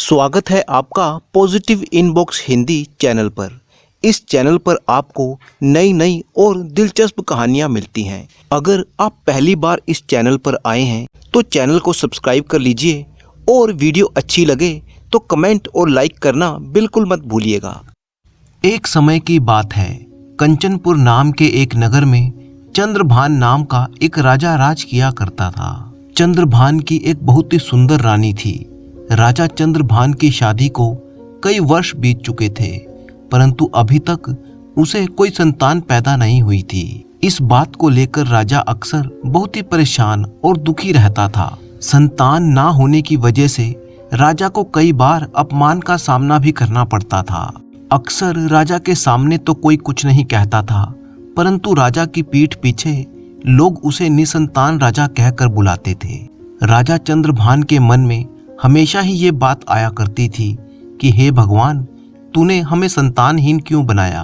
स्वागत है आपका पॉजिटिव इनबॉक्स हिंदी चैनल पर। इस चैनल पर आपको नई नई और दिलचस्प कहानियां मिलती हैं। अगर आप पहली बार इस चैनल पर आए हैं तो चैनल को सब्सक्राइब कर लीजिए और वीडियो अच्छी लगे तो कमेंट और लाइक करना बिल्कुल मत भूलिएगा। एक समय की बात है, कंचनपुर नाम के एक नगर में चंद्रभान नाम का एक राजा राज किया करता था। चंद्रभान की एक बहुत ही सुंदर रानी थी। राजा चंद्रभान की शादी को कई वर्ष बीत चुके थे, परंतु अभी तक उसे कोई संतान पैदा नहीं हुई थी। इस बात को लेकर राजा अक्सर बहुत ही परेशान और दुखी रहता था। संतान ना होने की वजह से राजा को कई बार अपमान का सामना भी करना पड़ता था। अक्सर राजा के सामने तो कोई कुछ नहीं कहता था, परंतु राजा की पीठ पीछे लोग उसे निसंतान राजा कहकर बुलाते थे। राजा चंद्रभान के मन में हमेशा ही ये बात आया करती थी कि हे भगवान, तूने हमें संतानहीन क्यों बनाया।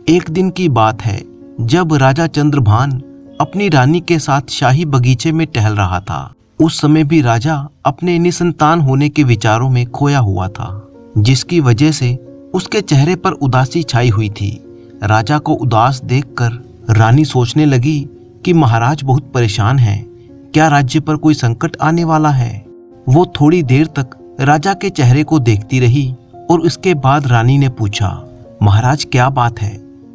एक दिन की बात है, जब राजा चंद्रभान अपनी रानी के साथ शाही बगीचे में टहल रहा था। उस समय भी राजा अपने निसंतान होने के विचारों में खोया हुआ था, जिसकी वजह से उसके चेहरे पर उदासी छाई हुई थी। राजा को उदास देखकर रानी सोचने लगी कि महाराज बहुत परेशान हैं। क्या राज्य पर कोई संकट आने वाला है? वो थोड़ी देर तक राजा के चेहरे को देखती रही और उसके बाद रानी ने पूछा, महाराज क्या बात है?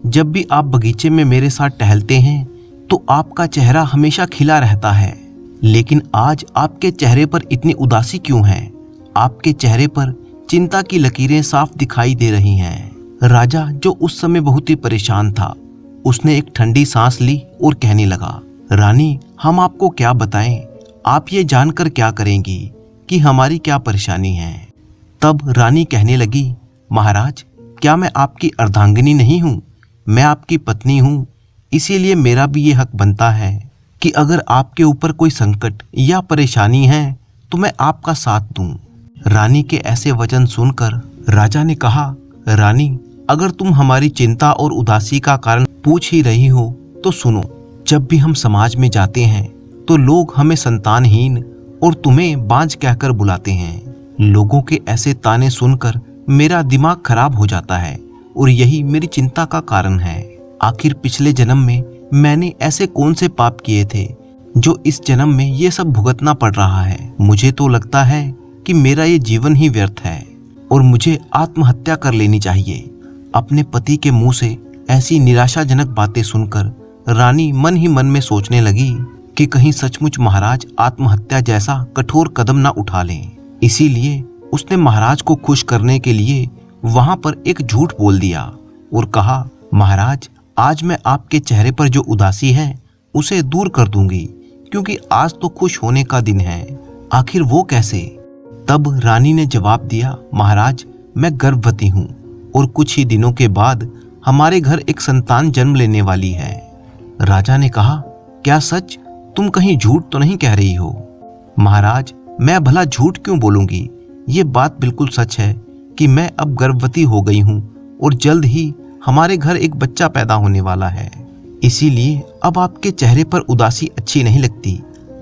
जब भी आप बगीचे में मेरे साथ टहलते हैं तो आपका चेहरा हमेशा खिला रहता है, लेकिन आज आपके चेहरे पर इतनी उदासी क्यों है? आपके चेहरे पर चिंता की लकीरें साफ दिखाई दे रही हैं। राजा, जो उस समय बहुत ही परेशान था, उसने एक ठंडी सांस ली और कहने लगा, रानी, हम आपको क्या बताएं? आप ये जानकर क्या करेंगी कि हमारी क्या परेशानी है? तब रानी कहने लगी, महाराज, क्या मैं आपकी अर्धांगिनी नहीं हूँ? मैं आपकी पत्नी हूँ, इसीलिए मेरा भी ये हक बनता है कि अगर आपके ऊपर कोई संकट या परेशानी है तो मैं आपका साथ दूं। रानी के ऐसे वचन सुनकर राजा ने कहा, रानी, अगर तुम हमारी चिंता और उदासी का कारण पूछ ही रही हो तो सुनो। जब भी हम समाज में जाते हैं तो लोग हमें संतानहीन और तुम्हें बांझ कहकर बुलाते हैं। लोगों के ऐसे ताने सुनकर मेरा दिमाग खराब हो जाता है और यही मेरी चिंता का कारण है। आखिर पिछले जन्म में मैंने ऐसे कौन से पाप किए थे जो इस जन्म में ये सब भुगतना पड़ रहा है? मुझे तो लगता है कि मेरा ये जीवन ही व्यर्थ है और मुझे आत्महत्या कर लेनी चाहिए। अपने पति के मुंह से ऐसी निराशाजनक बातें सुनकर रानी मन ही मन में सोचने लगी कि कहीं सचमुच महाराज आत्महत्या जैसा कठोर कदम ना उठा लें। इसीलिए उसने महाराज को खुश करने के लिए वहां पर एक झूठ बोल दिया और कहा, महाराज, आज मैं आपके चेहरे पर जो उदासी है उसे दूर कर दूंगी, क्योंकि आज तो खुश होने का दिन है। आखिर वो कैसे? तब रानी ने जवाब दिया, महाराज, मैं गर्भवती हूँ और कुछ ही दिनों के बाद हमारे घर एक संतान जन्म लेने वाली है। राजा ने कहा, क्या सच? तुम कहीं झूठ तो नहीं कह रही हो? महाराज, मैं भला झूठ क्यों बोलूंगी? ये बात बिल्कुल सच है कि मैं अब गर्भवती हो गई हूँ और जल्द ही हमारे घर एक बच्चा पैदा होने वाला है। इसीलिए अब आपके चेहरे पर उदासी अच्छी नहीं लगती।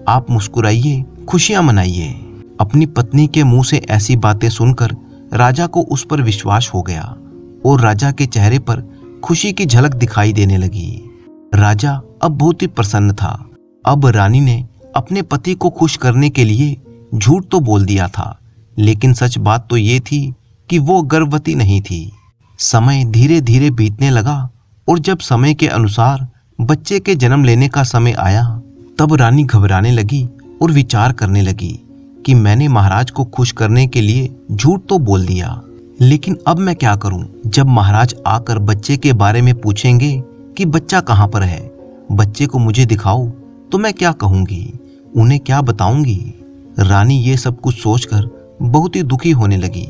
आप मुस्कुराइए, खुशियां मनाइए। अपनी पत्नी के मुंह से ऐसी बातें सुनकर राजा को उस पर विश्वास हो गया और राजा के चेहरे पर खुशी की झलक दिखाई देने लगी। राजा अब बहुत ही प्रसन्न था। अब रानी ने अपने पति को खुश करने के लिए झूठ तो बोल दिया था, लेकिन सच बात तो ये थी कि वो गर्भवती नहीं थी। समय धीरे धीरे बीतने लगा और जब समय के अनुसार बच्चे के जन्म लेने का समय आया, तब रानी घबराने लगी और विचार करने लगी कि मैंने महाराज को खुश करने के लिए झूठ तो बोल दिया, लेकिन अब मैं क्या करूं? जब महाराज आकर बच्चे के बारे में पूछेंगे कि बच्चा कहाँ पर है, बच्चे को मुझे दिखाओ, तो मैं क्या कहूंगी? उन्हें क्या बताऊंगी? रानी ये सब कुछ सोचकर बहुत ही दुखी होने लगी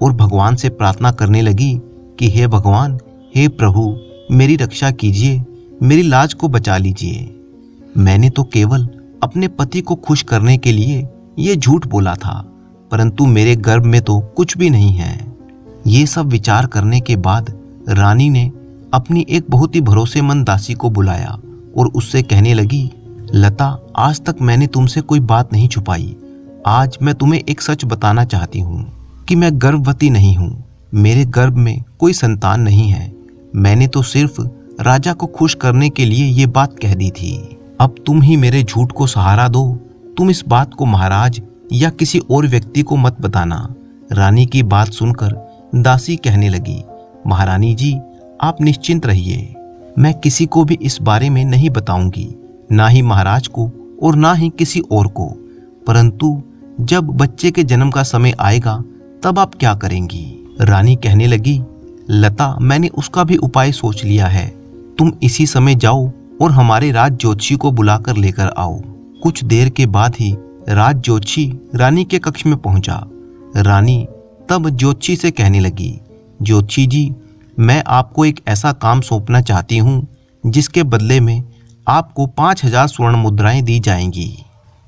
और भगवान से प्रार्थना करने लगी कि हे भगवान, हे प्रभु, मेरी रक्षा कीजिए, मेरी लाज को बचा लीजिए। मैंने तो केवल अपने पति को खुश करने के लिए ये झूठ बोला था, परंतु मेरे गर्भ में तो कुछ भी नहीं है। ये सब विचार करने के बाद रानी ने अपनी एक बहुत ही भरोसेमंद दासी को बुलाया और उससे कहने लगी, लता, आज तक मैंने तुमसे कोई बात नहीं छुपाई। आज मैं तुम्हें एक सच बताना चाहती हूँ कि मैं गर्भवती नहीं हूँ, मेरे गर्भ में कोई संतान नहीं है। मैंने तो सिर्फ राजा को खुश करने के लिए ये बात कह दी थी। अब तुम ही मेरे झूठ को सहारा दो। तुम इस बात को महाराज या किसी और व्यक्ति को मत बताना। रानी की बात सुनकर दासी कहने लगी, महारानी जी आप निश्चिंत रहिए, मैं किसी को भी इस बारे में नहीं बताऊंगी, ना ही महाराज को और ना ही किसी और को। परंतु जब बच्चे के जन्म का समय आएगा तब आप क्या करेंगी? रानी कहने लगी, लता मैंने उसका भी उपाय सोच लिया है। तुम इसी समय जाओ और हमारे राज ज्योतिषी को बुलाकर लेकर आओ। कुछ देर के बाद ही राज ज्योतिषी रानी के कक्ष में पहुंचा। रानी तब ज्योतिषी से कहने लगी, ज्योतिषी जी मैं आपको एक ऐसा काम सौंपना चाहती हूँ जिसके बदले में आपको 5000 स्वर्ण मुद्राएं दी जाएंगी।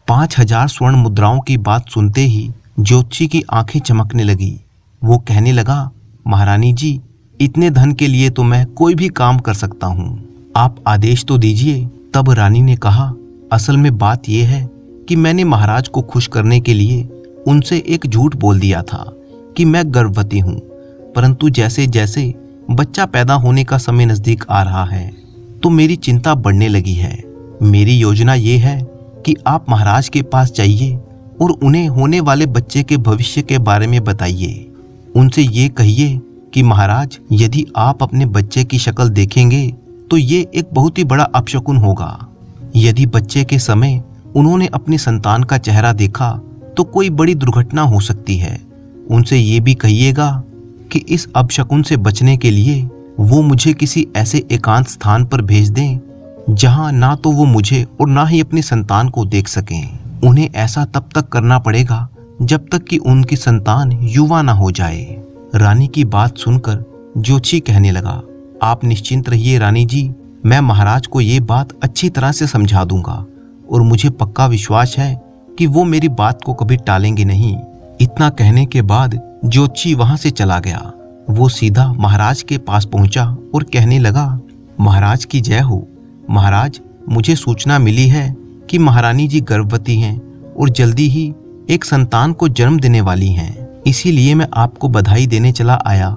5000 स्वर्ण मुद्राओं की बात सुनते ही ज्योतिषी की आंखें चमकने लगी। वो कहने लगा, महारानी जी इतने धन के लिए तो मैं कोई भी काम कर सकता हूँ, आप आदेश तो दीजिए। तब रानी ने कहा, असल में बात यह है कि मैंने महाराज को खुश करने के लिए उनसे एक झूठ बोल दिया था कि मैं गर्भवती हूँ, परंतु जैसे जैसे बच्चा पैदा होने का समय नजदीक आ रहा है तो मेरी चिंता बढ़ने लगी है। मेरी योजना ये है कि आप महाराज के पास जाइए और उन्हें होने वाले बच्चे के भविष्य के बारे में बताइए। उनसे ये कहिए कि महाराज यदि आप अपने बच्चे की शक्ल देखेंगे तो ये एक बहुत ही बड़ा अपशकुन होगा। यदि बच्चे के समय उन्होंने अपनी संतान का चेहरा देखा तो कोई बड़ी दुर्घटना हो सकती है। उनसे ये भी कहिएगा कि इस अपशकुन से बचने के लिए वो मुझे किसी ऐसे एकांत स्थान पर भेज दें जहां ना तो वो मुझे और ना ही अपनी संतान को देख सकें। उन्हें ऐसा तब तक करना पड़ेगा जब तक कि उनकी संतान युवा ना हो जाए। रानी की बात सुनकर ज्योतिषी कहने लगा, आप निश्चिंत रहिए रानी जी, मैं महाराज को ये बात अच्छी तरह से समझा दूंगा और मुझे पक्का विश्वास है कि वो मेरी बात को कभी टालेंगे नहीं। इतना कहने के बाद ज्योतिषी वहां से चला गया। वो सीधा महाराज के पास पहुंचा और कहने लगा, महाराज की जय हो। महाराज मुझे सूचना मिली है कि महारानी जी गर्भवती हैं और जल्दी ही एक संतान को जन्म देने वाली हैं। इसीलिए मैं आपको बधाई देने चला आया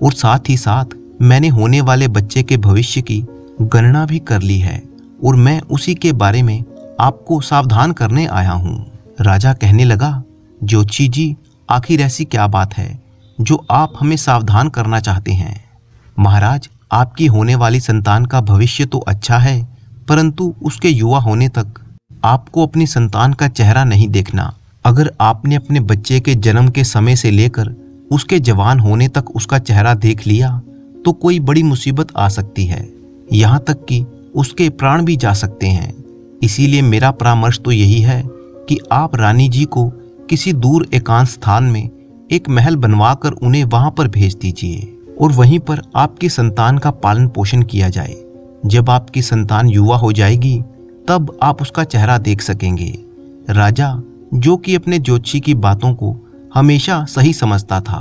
और साथ ही साथ मैंने होने वाले बच्चे के भविष्य की गणना भी कर ली है और मैं उसी के बारे में आपको सावधान करने आया हूँ। राजा कहने लगा, ज्योतिषी जी आखिर ऐसी क्या बात है जो आप हमें सावधान करना चाहते हैं? महाराज आपकी होने वाली संतान का भविष्य तो अच्छा है, परंतु उसके युवा होने तक आपको अपनी संतान का चेहरा नहीं देखना। अगर आपने अपने बच्चे के जन्म के समय से लेकर उसके जवान होने तक उसका चेहरा देख लिया तो कोई बड़ी मुसीबत आ सकती है, यहाँ तक कि उसके प्राण भी जा सकते हैं। इसीलिए मेरा परामर्श तो यही है कि आप रानी जी को किसी दूर एकांत स्थान में एक महल बनवाकर उन्हें वहां पर भेज दीजिए और वहीं पर आपकी संतान का पालन पोषण किया जाए। जब आपकी संतान युवा हो जाएगी तब आप उसका चेहरा देख सकेंगे। राजा जो कि अपने ज्योतिषी की बातों को हमेशा सही समझता था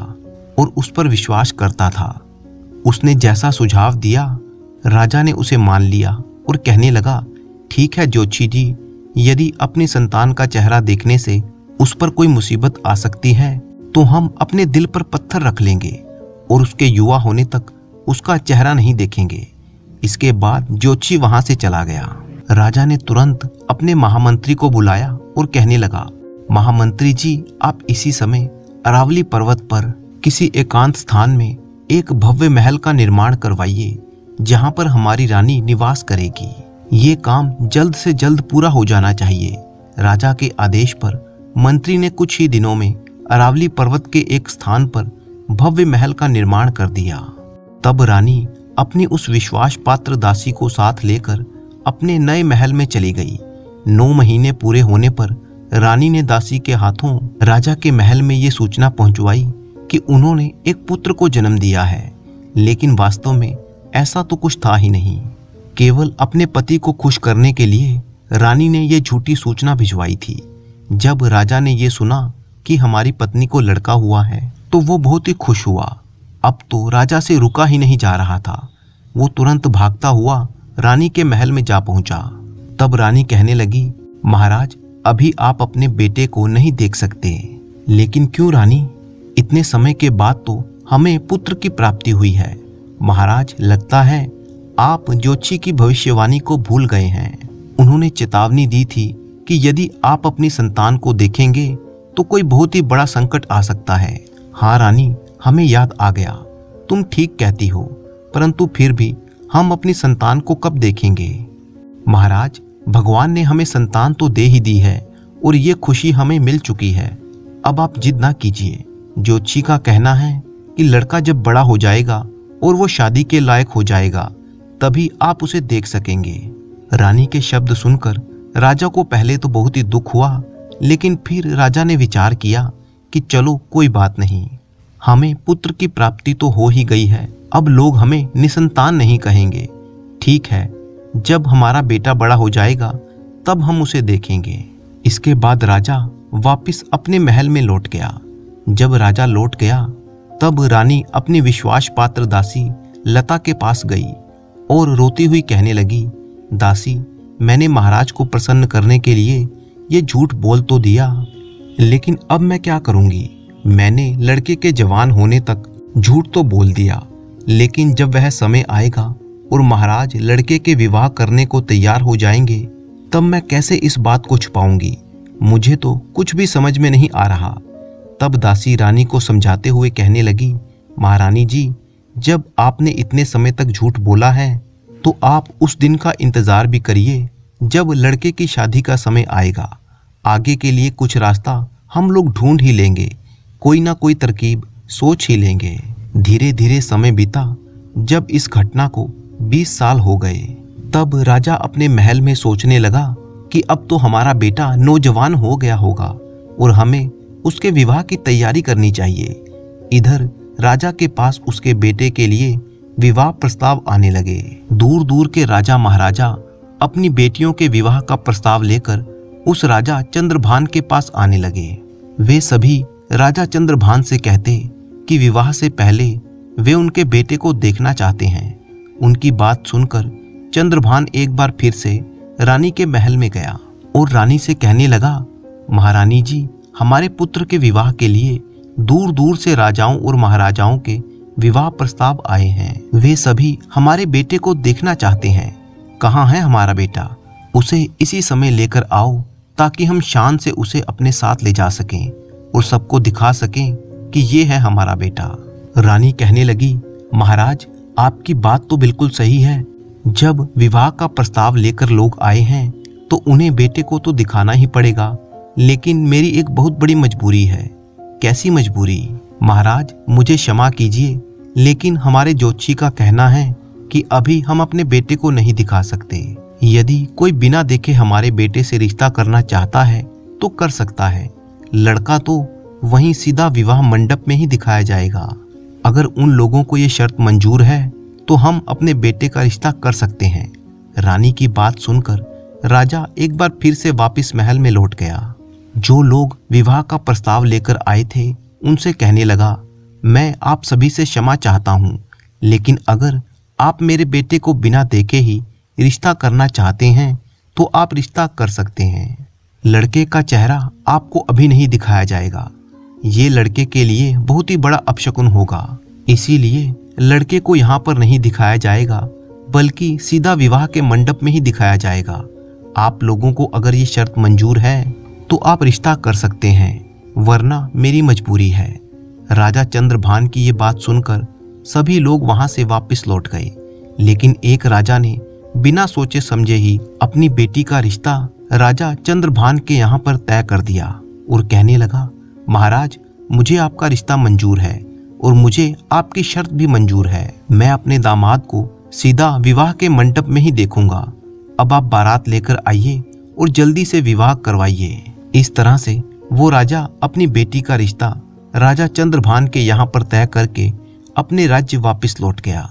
और उस पर विश्वास करता था, उसने जैसा सुझाव दिया राजा ने उसे मान लिया और कहने लगा, ठीक है ज्योतिषी जी, यदि अपनी संतान का चेहरा देखने से उस पर कोई मुसीबत आ सकती है तो हम अपने दिल पर पत्थर रख लेंगे और उसके युवा होने तक उसका चेहरा नहीं देखेंगे। इसके बाद ज्योतिषी वहां से चला गया। राजा ने तुरंत अपने महामंत्री को बुलाया और कहने लगा, महामंत्री जी आप इसी समय अरावली पर्वत पर किसी एकांत स्थान में एक भव्य महल का निर्माण करवाइए जहां पर हमारी रानी निवास करेगी। ये काम जल्द से जल्द पूरा हो जाना चाहिए। राजा के आदेश पर मंत्री ने कुछ ही दिनों में अरावली पर्वत के एक स्थान पर भव्य महल का निर्माण कर दिया। तब रानी अपनी उस विश्वास पात्र दासी को साथ लेकर अपने नए महल में चली गई। 9 महीने पूरे होने पर रानी ने दासी के हाथों राजा के महल में ये सूचना पहुंचवाई कि उन्होंने एक पुत्र को जन्म दिया है, लेकिन वास्तव में ऐसा तो कुछ था ही नहीं। केवल अपने पति को खुश करने के लिए रानी ने यह झूठी सूचना भिजवाई थी। जब राजा ने यह सुना कि हमारी पत्नी को लड़का हुआ है तो वो बहुत ही खुश हुआ। अब तो राजा से रुका ही नहीं जा रहा था। वो तुरंत भागता हुआ रानी के महल में जा पहुंचा। तब रानी कहने लगी, महाराज अभी आप अपने बेटे को नहीं देख सकते। लेकिन क्यों रानी? इतने समय के बाद तो हमें पुत्र की प्राप्ति हुई है। महाराज, लगता है आप ज्योतिषी की भविष्यवाणी को भूल गए हैं। उन्होंने चेतावनी दी थी कि यदि आप अपनी संतान को देखेंगे तो कोई बहुत ही बड़ा संकट आ सकता है। हाँ रानी, हमें याद आ गया। तुम ठीक कहती हो, परंतु फिर भी हम अपनी संतान को कब देखेंगे? महाराज, भगवान ने हमें संतान तो दे ही दी है और ये खुशी हमें मिल चुकी है। अब आप जिद ना कीजिए। ज्योतिषी का कहना है कि लड़का जब बड़ा हो जाएगा और वो शादी के लायक हो जाएगा, तभी आप उसे देख सकेंगे। रानी के शब्द सुनकर राजा को पहले तो बहुत ही दुख हुआ, लेकिन फिर राजा ने विचार किया कि चलो कोई बात नहीं, हमें पुत्र की प्राप्ति तो हो ही गई है, अब लोग हमें निसंतान नहीं कहेंगे। ठीक है, जब हमारा बेटा बड़ा हो जाएगा तब हम उसे देखेंगे। इसके बाद राजा वापस अपने महल में लौट गया। जब राजा लौट गया तब रानी अपनी विश्वास पात्र दासी लता के पास गई और रोती हुई कहने लगी, दासी, मैंने महाराज को प्रसन्न करने के लिए ये झूठ बोल तो दिया, लेकिन अब मैं क्या करूंगी? मैंने लड़के के जवान होने तक झूठ तो बोल दिया, लेकिन जब वह समय आएगा और महाराज लड़के के विवाह करने को तैयार हो जाएंगे, तब मैं कैसे इस बात को छुपाऊंगी? मुझे तो कुछ भी समझ में नहीं आ रहा। तब दासी रानी को समझाते हुए कहने लगी, महारानी जी, जब आपने इतने समय तक झूठ बोला है तो आप उस दिन का इंतजार भी करिए जब लड़के की शादी का समय आएगा। आगे के लिए कुछ रास्ता हम लोग ढूंढ ही लेंगे, कोई ना कोई तरकीब सोच ही लेंगे। धीरे धीरे समय बीता। जब इस घटना को 20 साल हो गए, तब राजा अपने महल में सोचने लगा कि अब तो हमारा बेटा नौजवान हो गया होगा और हमें उसके विवाह की तैयारी करनी चाहिए। इधर राजा के पास उसके बेटे के लिए विवाह प्रस्ताव आने लगे। दूर दूर के राजा महाराजा अपनी बेटियों के विवाह का प्रस्ताव लेकर उस राजा चंद्रभान के पास आने लगे। वे सभी राजा चंद्रभान से कहते कि विवाह से पहले वे उनके बेटे को देखना चाहते हैं। उनकी बात सुनकर चंद्रभान एक बार फिर से रानी के महल में गया और रानी से कहने लगा, महारानी जी, हमारे पुत्र के विवाह के लिए दूर दूर से राजाओं और महाराजाओं के विवाह प्रस्ताव आए हैं। वे सभी हमारे बेटे को देखना चाहते हैं। कहाँ है हमारा बेटा? उसे इसी समय लेकर आओ ताकि हम शान से उसे अपने साथ ले जा सकें और सबको दिखा सकें कि ये है हमारा बेटा। रानी कहने लगी, महाराज, आपकी बात तो बिल्कुल सही है। जब विवाह का प्रस्ताव लेकर लोग आए हैं तो उन्हें बेटे को तो दिखाना ही पड़ेगा, लेकिन मेरी एक बहुत बड़ी मजबूरी है। कैसी मजबूरी? महाराज, मुझे क्षमा कीजिए, लेकिन हमारे ज्योतिषी का कहना है कि अभी हम अपने बेटे को नहीं दिखा सकते। यदि कोई बिना देखे हमारे बेटे से रिश्ता करना चाहता है तो कर सकता है। लड़का तो वहीं सीधा विवाह मंडप में ही दिखाया जाएगा। अगर उन लोगों को ये शर्त मंजूर है तो हम अपने बेटे का रिश्ता कर सकते हैं। रानी की बात सुनकर राजा एक बार फिर से वापस महल में लौट गया। जो लोग विवाह का प्रस्ताव लेकर आए थे उनसे कहने लगा, मैं आप सभी से क्षमा चाहता हूँ, लेकिन अगर आप मेरे बेटे को बिना देखे ही रिश्ता करना चाहते हैं तो आप रिश्ता कर सकते हैं। लड़के का चेहरा आपको अभी नहीं दिखाया जाएगा। ये लड़के के लिए बहुत ही बड़ा अपशकुन होगा, इसीलिए लड़के को यहाँ पर नहीं दिखाया जाएगा, बल्कि सीधा विवाह के मंडप में ही दिखाया जाएगा। आप लोगों को अगर ये शर्त मंजूर है तो आप रिश्ता कर सकते हैं, वरना मेरी मजबूरी है। राजा चंद्रभान की ये बात सुनकर सभी लोग वहां से वापस लौट गए, लेकिन एक राजा ने बिना सोचे समझे ही अपनी बेटी का रिश्ता राजा चंद्रभान के यहाँ पर तय कर दिया और कहने लगा, महाराज, मुझे आपका रिश्ता मंजूर है और मुझे आपकी शर्त भी मंजूर है। मैं अपने दामाद को सीधा विवाह के मंडप में ही देखूंगा। अब आप बारात लेकर आइए और जल्दी से विवाह करवाइए। इस तरह से वो राजा अपनी बेटी का रिश्ता राजा चंद्रभान के यहाँ पर तय करके अपने राज्य वापस लौट गया।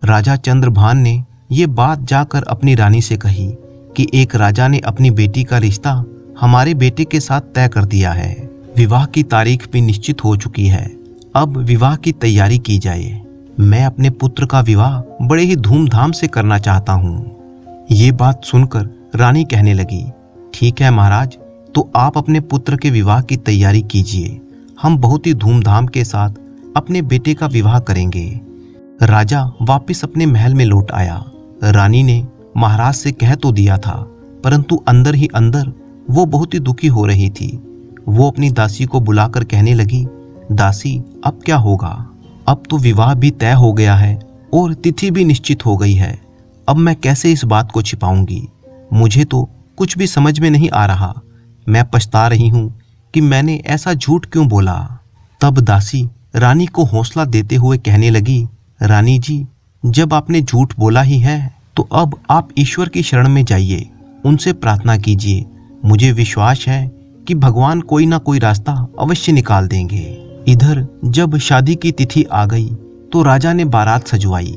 राजा चंद्रभान ने ये बात जाकर अपनी रानी से कही कि एक राजा ने अपनी बेटी का रिश्ता हमारे बेटे के साथ तय कर दिया है। विवाह की तारीख भी निश्चित हो चुकी है। अब विवाह की तैयारी की जाए। मैं अपने पुत्र का विवाह बड़े ही धूमधाम से करना चाहता हूँ। ये बात सुनकर रानी कहने लगी, ठीक है महाराज, तो आप अपने पुत्र के विवाह की तैयारी कीजिए। हम बहुत ही धूमधाम के साथ अपने बेटे का विवाह करेंगे। राजा वापस अपने महल में लौट आया। रानी ने महाराज से कह तो दिया था, परंतु अंदर ही अंदर वो बहुत ही दुखी हो रही थी। वो अपनी दासी को बुलाकर कहने लगी, दासी अब क्या होगा? अब तो विवाह भी तय हो गया है और तिथि भी निश्चित हो गई है। अब मैं कैसे इस बात को छिपाऊंगी? मुझे तो कुछ भी समझ में नहीं आ रहा। मैं पछता रही हूँ कि मैंने ऐसा झूठ क्यों बोला। तब दासी रानी को हौसला देते हुए कहने लगी, रानी जी, जब आपने झूठ बोला ही है तो अब आप ईश्वर की शरण में जाइए, उनसे प्रार्थना कीजिए। मुझे विश्वास है कि भगवान कोई ना कोई रास्ता अवश्य निकाल देंगे। इधर जब शादी की तिथि आ गई तो राजा ने बारात सजवाई।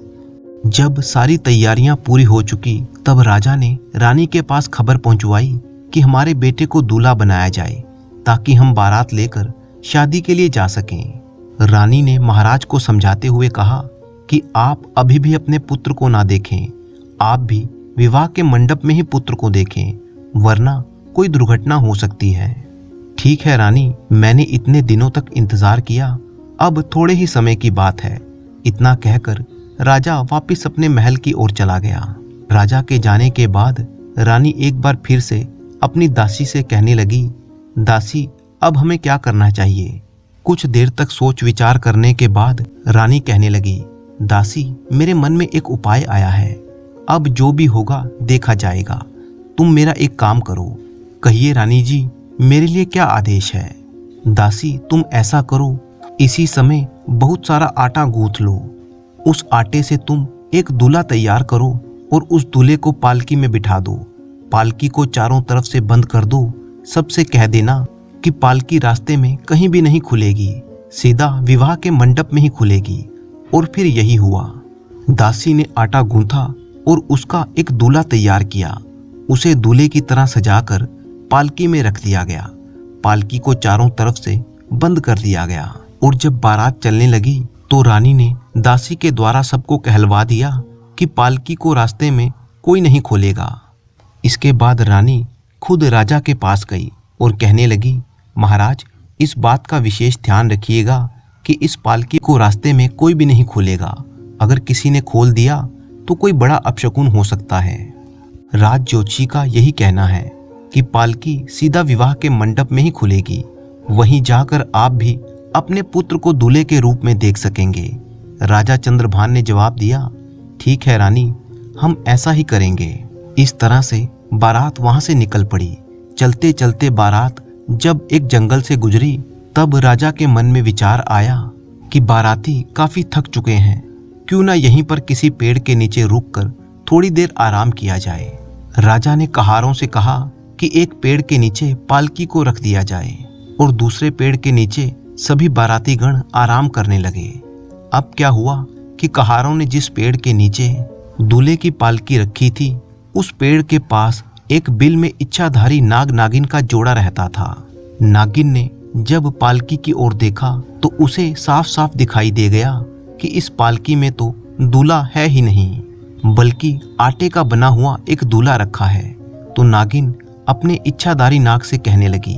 जब सारी तैयारियां पूरी हो चुकी तब राजा ने रानी के पास खबर पहुंचवाई कि हमारे बेटे को दूल्हा बनाया जाए ताकि हम बारात लेकर शादी के लिए जा सकें। रानी ने महाराज को समझाते हुए कहा कि आप अभी भी अपने पुत्र को ना देखें, आप भी विवाह के मंडप में ही पुत्र को देखें, वरना कोई दुर्घटना हो सकती है। ठीक है रानी, मैंने इतने दिनों तक इंतजार किया, अब थोड़े ही समय की बात है। इतना कहकर राजा वापस अपने महल की ओर चला गया। राजा के जाने के बाद रानी एक बार फिर से अपनी दासी से कहने लगी, दासी अब हमें क्या करना चाहिए? कुछ देर तक सोच विचार करने के बाद रानी कहने लगी, दासी मेरे मन में एक उपाय आया है, अब जो भी होगा देखा जाएगा। तुम मेरा एक काम करो। कहिए रानी जी, मेरे लिए क्या आदेश है? दासी तुम ऐसा करो, इसी समय बहुत सारा आटा गूंथ लो। उस आटे से तुम एक दूल्हा तैयार करो और उस दूल्हे को पालकी में बिठा दो। पालकी को चारों तरफ से बंद कर दो। सबसे कह देना कि पालकी रास्ते में कहीं भी नहीं खुलेगी, सीधा विवाह के मंडप में ही खुलेगी। और फिर यही हुआ। दासी ने आटा गूंथा और उसका एक दूल्हा तैयार किया। उसे दूल्हे की तरह सजाकर पालकी में रख दिया गया। पालकी को चारों तरफ से बंद कर दिया गया और जब बारात चलने लगी तो रानी ने दासी के द्वारा सबको कहलवा दिया कि पालकी को रास्ते में कोई नहीं खोलेगा। इसके बाद रानी खुद राजा के पास गई और कहने लगी, महाराज इस बात का विशेष ध्यान रखिएगा कि इस पालकी को रास्ते में कोई भी नहीं खोलेगा। अगर किसी ने खोल दिया तो कोई बड़ा अपशकुन हो सकता है। राज ज्योतिषी का यही कहना है कि पालकी सीधा विवाह के मंडप में ही खुलेगी। वहीं जाकर आप भी अपने पुत्र को दूल्हे के रूप में देख सकेंगे। राजा चंद्रभान ने जवाब दिया, ठीक है रानी, हम ऐसा ही करेंगे। इस तरह से बारात वहां से निकल पड़ी। चलते चलते बारात जब एक जंगल से गुजरी तब राजा के मन में विचार आया कि बाराती काफी थक चुके हैं, क्यों ना यहीं पर किसी पेड़ के नीचे रुककर थोड़ी देर आराम किया जाए। राजा ने कहारों से कहा कि एक पेड़ के नीचे पालकी को रख दिया जाए और दूसरे पेड़ के नीचे सभी बाराती गण आराम करने लगे। अब क्या हुआ कि कहारों ने जिस पेड़ के नीचे दूल्हे की पालकी रखी थी, उस पेड़ के पास एक बिल में इच्छाधारी नाग नागिन का जोड़ा रहता था। नागिन ने जब पालकी की ओर देखा तो उसे साफ साफ दिखाई दे गया कि इस पालकी में तो दूल्हा है ही नहीं, बल्कि आटे का बना हुआ एक दूल्हा रखा है। तो नागिन अपने इच्छाधारी नाग से कहने लगी,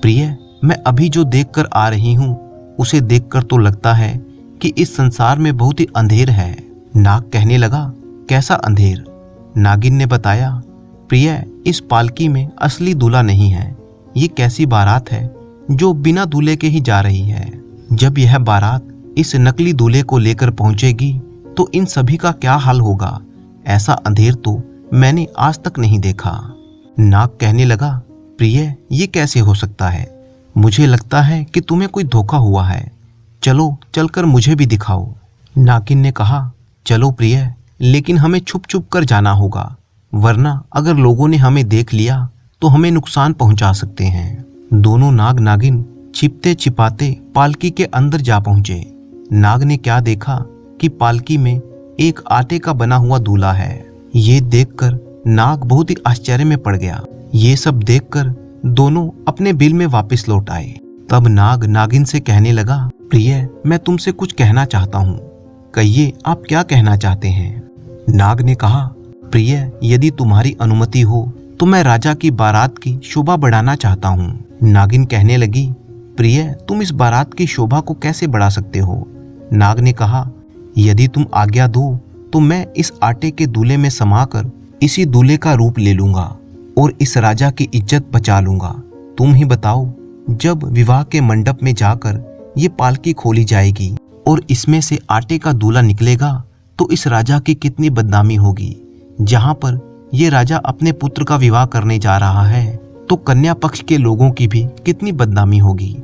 प्रिय, मैं अभी जो देखकर आ रही हूँ उसे देखकर तो लगता है कि इस संसार में बहुत ही अंधेर है। नाग कहने लगा, कैसा अंधेर? नागिन ने बताया, प्रिय, इस पालकी में असली दूल्हा नहीं है। ये कैसी बारात है जो बिना दूल्हे के ही जा रही है। जब यह बारात इस नकली दूल्हे को लेकर पहुंचेगी तो इन सभी का क्या हाल होगा? ऐसा अंधेर तो मैंने आज तक नहीं देखा। नाग कहने लगा, प्रिय, ये कैसे हो सकता है? मुझे लगता है कि तुम्हें कोई धोखा हुआ है। चलो चलकर मुझे भी दिखाओ। नागिन ने कहा, चलो प्रिय, लेकिन हमें छुप छुप कर जाना होगा, वरना अगर लोगों ने हमें देख लिया तो हमें नुकसान पहुंचा सकते हैं। दोनों नाग नागिन छिपते छिपाते पालकी के अंदर जा पहुंचे। नाग ने क्या देखा कि पालकी में एक आटे का बना हुआ दूल्हा है। ये देखकर नाग बहुत ही आश्चर्य में पड़ गया। ये सब देखकर दोनों अपने बिल में वापस लौट आए। तब नाग नागिन से कहने लगा, प्रिय, मैं तुमसे कुछ कहना चाहता हूँ, कहिए आप क्या कहना चाहते हैं? नाग ने कहा, प्रिय, यदि तुम्हारी अनुमति हो तो मैं राजा की बारात की शोभा बढ़ाना चाहता हूँ। नागिन कहने लगी, प्रिय, तुम इस बारात की शोभा को कैसे बढ़ा सकते हो? नाग ने कहा, यदि तुम आज्ञा दो तो मैं इस आटे के दूल्हे में समाकर इसी दूल्हे का रूप ले लूंगा और इस राजा की इज्जत बचा लूंगा। तुम ही बताओ, जब विवाह के मंडप में जाकर ये पालकी खोली जाएगी और इसमें से आटे का दूल्हा निकलेगा तो इस राजा की कितनी बदनामी होगी। जहां पर ये राजा अपने पुत्र का विवाह करने जा रहा है तो कन्या पक्ष के लोगों की भी कितनी बदनामी होगी।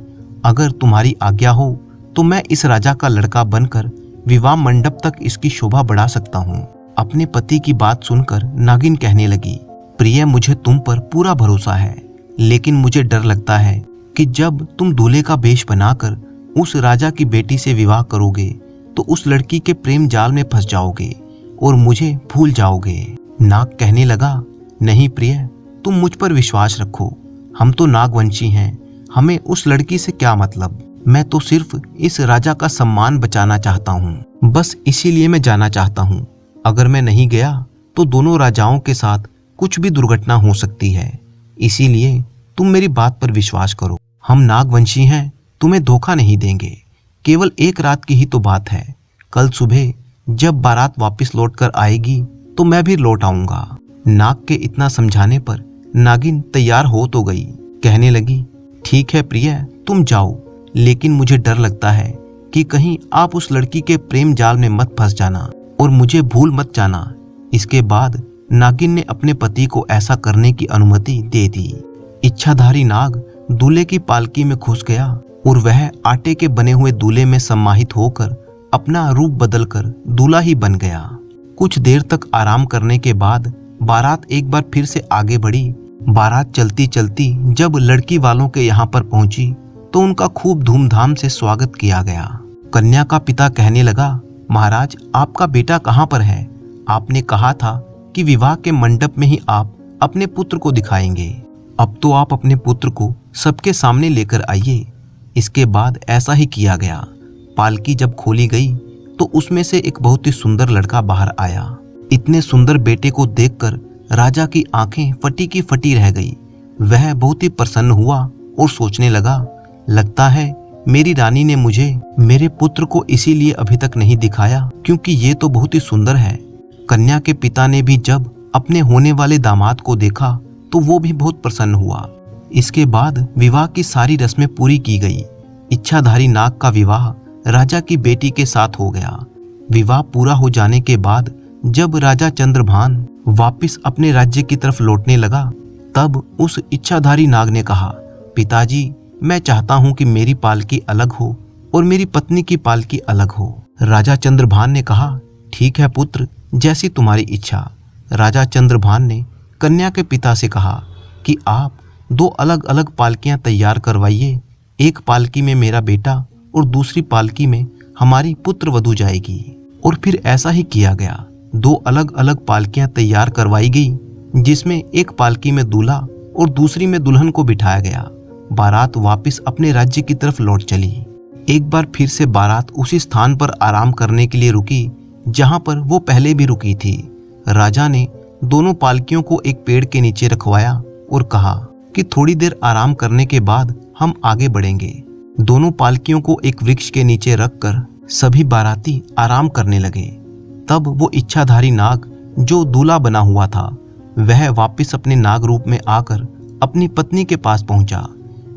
अगर तुम्हारी आज्ञा हो तो मैं इस राजा का लड़का बनकर विवाह मंडप तक इसकी शोभा बढ़ा सकता हूँ। अपने पति की बात सुनकर नागिन कहने लगी, प्रिय, मुझे तुम पर पूरा भरोसा है, लेकिन मुझे डर लगता है कि जब तुम दूल्हे का वेश बनाकर उस राजा की बेटी से विवाह करोगे तो उस लड़की के प्रेम जाल में फंस जाओगे और मुझे भूल जाओगे। नाग कहने लगा, नहीं प्रिय, तुम मुझ पर विश्वास रखो। हम तो नागवंशी हैं, हमें उस लड़की से क्या मतलब। मैं तो सिर्फ इस राजा का सम्मान बचाना चाहता हूँ, बस इसीलिए मैं जाना चाहता हूँ। अगर मैं नहीं गया तो दोनों राजाओं के साथ कुछ भी दुर्घटना हो सकती है, इसीलिए तुम मेरी बात पर विश्वास करो। हम नागवंशी हैं, तुम्हें धोखा नहीं देंगे। केवल एक रात की ही तो बात है। कल सुबह जब बारात वापस लौट कर आएगी तो मैं भी लौट आऊंगा। नाग के इतना समझाने पर नागिन तैयार हो तो गई। कहने लगी, ठीक है प्रिय, तुम जाओ, लेकिन मुझे डर लगता है कि कहीं आप उस लड़की के प्रेम जाल में मत फंस जाना और मुझे भूल मत जाना। इसके बाद नागिन ने अपने पति को ऐसा करने की अनुमति दे दी। इच्छाधारी नाग दूल्हे की पालकी में घुस गया और वह आटे के बने हुए दूल्हे में सम्माहित होकर अपना रूप बदलकर दूल्हा ही बन गया। कुछ देर तक आराम करने के बाद बारात एक बार फिर से आगे बढ़ी। बारात चलती चलती जब लड़की वालों के यहाँ पर पहुंची तो उनका खूब धूमधाम से स्वागत किया गया। कन्या का पिता कहने लगा, महाराज, आपका बेटा कहाँ पर है? आपने कहा था कि विवाह के मंडप में ही आप अपने पुत्र को दिखाएंगे। अब तो आप अपने पुत्र को सबके सामने लेकर आइए। इसके बाद ऐसा ही किया गया। पालकी जब खोली गई तो उसमें से एक बहुत ही सुंदर लड़का बाहर आया। इतने सुंदर बेटे को देखकर राजा की आंखें फटी की फटी रह गई। वह बहुत ही प्रसन्न हुआ और सोचने लगा, लगता है मेरी रानी ने मुझे मेरे पुत्र को इसीलिए अभी तक नहीं दिखाया क्योंकि ये तो बहुत ही सुंदर है। कन्या के पिता ने भी जब अपने होने वाले दामाद को देखा तो वो भी बहुत प्रसन्न हुआ। इसके बाद विवाह की सारी रस्में पूरी की गई। इच्छाधारी नाग का विवाह राजा की बेटी के साथ हो गया। विवाह पूरा हो जाने के बाद जब राजा चंद्रभान वापस अपने राज्य की तरफ लौटने लगा तब उस इच्छाधारी नाग ने कहा, पिताजी, मैं चाहता हूं कि मेरी पालकी अलग हो और मेरी पत्नी की पालकी अलग हो। राजा चंद्रभान ने कहा, ठीक है पुत्र, जैसी तुम्हारी इच्छा। राजा चंद्रभान ने कन्या के पिता से कहा कि आप 2 अलग अलग पालकियां तैयार करवाइए। एक पालकी में मेरा बेटा और दूसरी पालकी में हमारी पुत्र वधू जाएगी। और फिर ऐसा ही किया गया। 2 अलग अलग पालकियां तैयार करवाई गई जिसमें एक पालकी में दूल्हा और दूसरी में दुल्हन को बिठाया गया। बारात वापस अपने राज्य की तरफ लौट चली। एक बार फिर से बारात उसी स्थान पर आराम करने के लिए रुकी जहां पर वो पहले भी रुकी थी। राजा ने दोनों पालकियों को एक पेड़ के नीचे रखवाया और कहा कि थोड़ी देर आराम करने के बाद हम आगे बढ़ेंगे। दोनों पालकियों को एक वृक्ष के नीचे रखकर सभी बाराती आराम करने लगे। तब वो इच्छाधारी नाग जो दूल्हा बना हुआ था वह वापस अपने नाग रूप में आकर अपनी पत्नी के पास पहुंचा,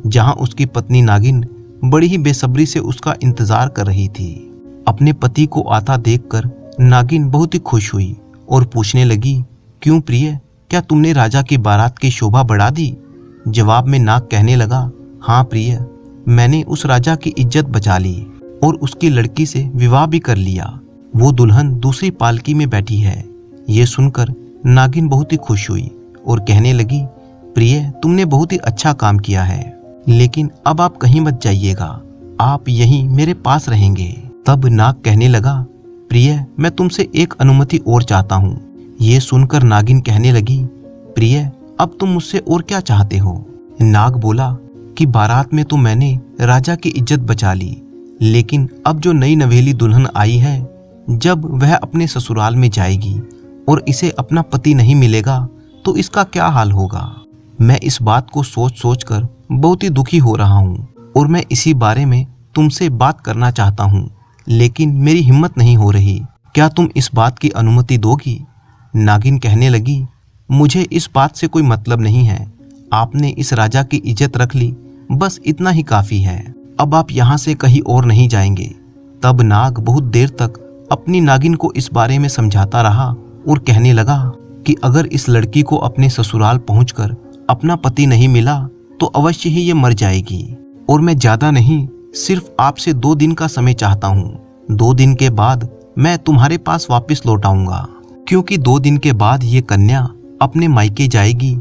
जहां उसकी पत्नी नागिन बड़ी ही बेसब्री से उसका इंतजार कर रही थी। अपने पति को आता देखकर नागिन बहुत ही खुश हुई और पूछने लगी, क्यों प्रिय, क्या तुमने राजा की बारात की शोभा बढ़ा दी? जवाब में नाग कहने लगा, हाँ प्रिय, मैंने उस राजा की इज्जत बचा ली और उसकी लड़की से विवाह भी कर लिया। वो दुल्हन दूसरी पालकी में बैठी है। ये सुनकर नागिन बहुत ही खुश हुई और कहने लगी, प्रिय, तुमने बहुत ही अच्छा काम किया है, लेकिन अब आप कहीं मत जाइएगा, आप यहीं मेरे पास रहेंगे। तब नाग कहने लगा, प्रिय, मैं तुमसे एक अनुमति और चाहता हूँ। ये सुनकर नागिन कहने लगी, प्रिय, अब तुम मुझसे और क्या चाहते हो? नाग बोला कि बारात में तो मैंने राजा की इज्जत बचा ली, लेकिन अब जो नई नवेली दुल्हन आई है, जब वह अपने ससुराल में जाएगी और इसे अपना पति नहीं मिलेगा तो इसका क्या हाल होगा। मैं इस बात को सोच सोच कर बहुत ही दुखी हो रहा हूँ। और मैं इसी बारे में तुमसे बात करना चाहता हूँ, लेकिन मेरी हिम्मत नहीं हो रही। क्या तुम इस बात की अनुमति दोगी? नागिन कहने लगी, मुझे इस बात से कोई मतलब नहीं है। आपने इस राजा की इज्जत रख ली, बस इतना ही काफी है। अब आप यहाँ से कहीं और नहीं जाएंगे। तब नाग बहुत देर तक अपनी नागिन को इस बारे में समझाता रहा और कहने लगा कि अगर इस लड़की को अपने ससुराल पहुंचकर अपना पति नहीं मिला तो अवश्य ही ये मर जाएगी, और मैं ज्यादा नहीं, सिर्फ आपसे 2 दिन का समय चाहता हूँ। 2 दिन के बाद मैं तुम्हारे पास वापस लौट आऊंगा, क्योंकि 2 दिन के बाद ये कन्या अपने मायके जाएगी,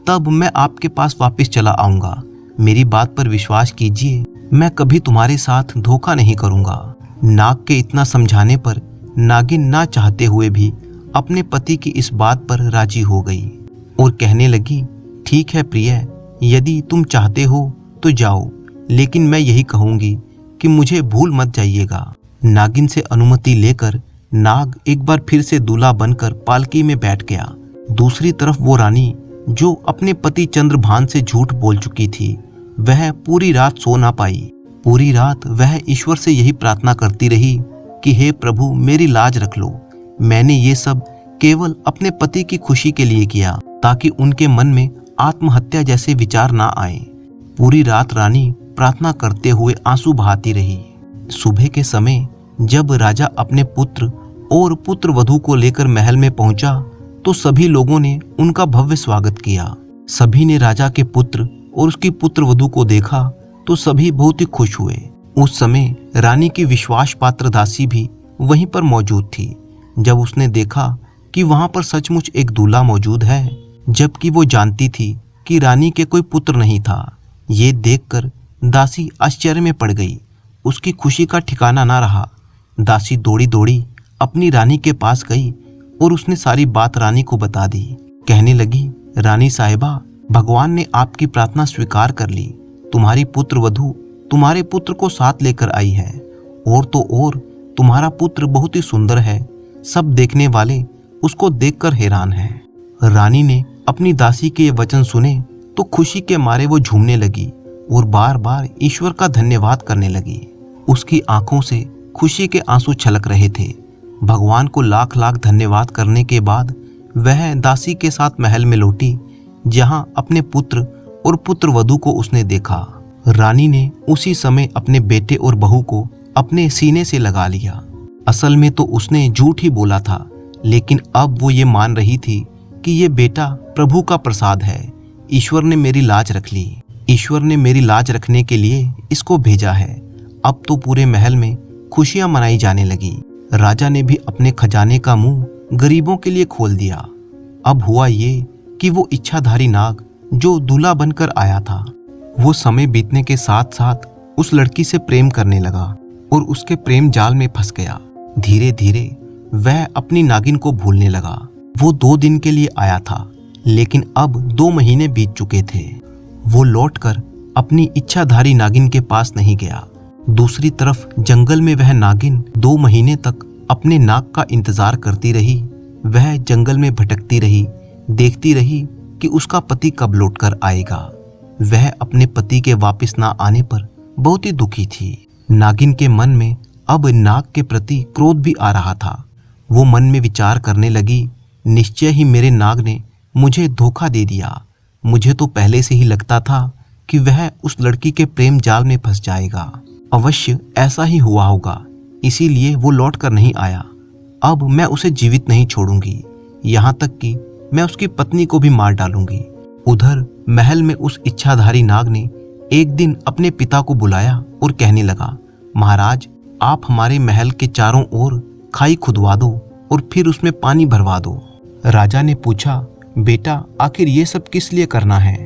तब मैं आपके पास वापस चला आऊंगा। मेरी बात पर विश्वास कीजिए, मैं कभी तुम्हारे साथ धोखा नहीं करूंगा। नाग के इतना समझाने पर नागिन ना चाहते हुए भी अपने पति की इस बात पर राजी हो गई और कहने लगी, ठीक है प्रिय, यदि तुम चाहते हो तो जाओ, लेकिन मैं यही कहूंगी कि मुझे भूल मत जाइएगा। नागिन से अनुमति लेकर नाग एक बार फिर से दूल्हा बनकर पालकी में बैठ गया। दूसरी तरफ वो रानी जो अपने पति चंद्रभान से झूठ बोल चुकी थी, वह पूरी रात सो ना पाई। पूरी रात वह ईश्वर से यही प्रार्थना करती रही कि हे प्रभु, मेरी लाज रख लो। मैंने ये सब केवल अपने पति की खुशी के लिए किया, ताकि उनके मन में आत्महत्या जैसे विचार ना आए। पूरी रात रानी प्रार्थना करते हुए आंसू बहाती रही। सुबह के समय जब राजा अपने पुत्र और पुत्र वधू को लेकर महल में पहुंचा तो सभी लोगों ने उनका भव्य स्वागत किया। सभी ने राजा के पुत्र और उसकी पुत्र वधू को देखा तो सभी बहुत ही खुश हुए। उस समय रानी की विश्वास पात्र दासी भी वहीं पर मौजूद थी। जब उसने देखा कि वहां पर सचमुच एक दूल्हा मौजूद है, जबकि वो जानती थी कि रानी के कोई पुत्र नहीं था, ये देखकर दासी आश्चर्य में पड़ गई। उसकी खुशी का ठिकाना ना रहा। दासी दौड़ी दौड़ी अपनी रानी के पास गई और उसने सारी बात रानी को बता दी। कहने लगी, रानी साहिबा, भगवान ने आपकी प्रार्थना स्वीकार कर ली। तुम्हारी पुत्र वधू तुम्हारे पुत्र को साथ लेकर आई है, और तो और तुम्हारा पुत्र बहुत ही सुंदर है। सब देखने वाले उसको देखकर हैरान हैं। रानी ने अपनी दासी के ये वचन सुने तो खुशी के मारे वो झूमने लगी और बार बार ईश्वर का धन्यवाद करने लगी। उसकी आंखों से खुशी के आंसू छलक रहे थे। भगवान को लाख लाख धन्यवाद करने के बाद वह दासी के साथ महल में लौटी, जहां अपने पुत्र और पुत्र वधू को उसने देखा। रानी ने उसी समय अपने बेटे और बहू को अपने सीने से लगा लिया। असल में तो उसने झूठ ही बोला था, लेकिन अब वो ये मान रही थी कि ये बेटा प्रभु का प्रसाद है। ईश्वर ने मेरी लाज रख ली। ईश्वर ने मेरी लाज रखने के लिए इसको भेजा है। अब तो पूरे महल में खुशियां मनाई जाने लगी। राजा ने भी अपने खजाने का मुंह गरीबों के लिए खोल दिया। अब हुआ ये कि वो इच्छाधारी नाग जो दूल्हा बनकर आया था, वो समय बीतने के साथ साथ उस लड़की से प्रेम करने लगा और उसके प्रेम जाल में फंस गया। धीरे धीरे वह अपनी नागिन को भूलने लगा। वो 2 दिन के लिए आया था, लेकिन अब 2 महीने बीत चुके थे। वो लौटकर अपनी इच्छाधारी नागिन के पास नहीं गया। दूसरी तरफ जंगल में वह नागिन 2 महीने तक अपने नाग का इंतजार करती रही। वह जंगल में भटकती रही, देखती रही कि उसका पति कब लौटकर आएगा। वह अपने पति के वापस ना आने पर बहुत ही दुखी थी। नागिन के मन में अब नाग के प्रति क्रोध भी आ रहा था। वो मन में विचार करने लगी, निश्चय ही मेरे नाग ने मुझे धोखा दे दिया। मुझे तो पहले से ही लगता था कि वह उस लड़की के प्रेम जाल में फंस जाएगा। अवश्य ऐसा ही हुआ होगा, इसीलिए वो लौट कर नहीं आया। अब मैं उसे जीवित नहीं छोड़ूंगी, यहाँ तक कि मैं उसकी पत्नी को भी मार डालूंगी। उधर महल में उस इच्छाधारी नाग ने एक दिन अपने पिता को बुलाया और कहने लगा, महाराज, आप हमारे महल के चारों ओर खाई खुदवा दो और फिर उसमें पानी भरवा दो। राजा ने पूछा, बेटा, आखिर ये सब किस लिए करना है?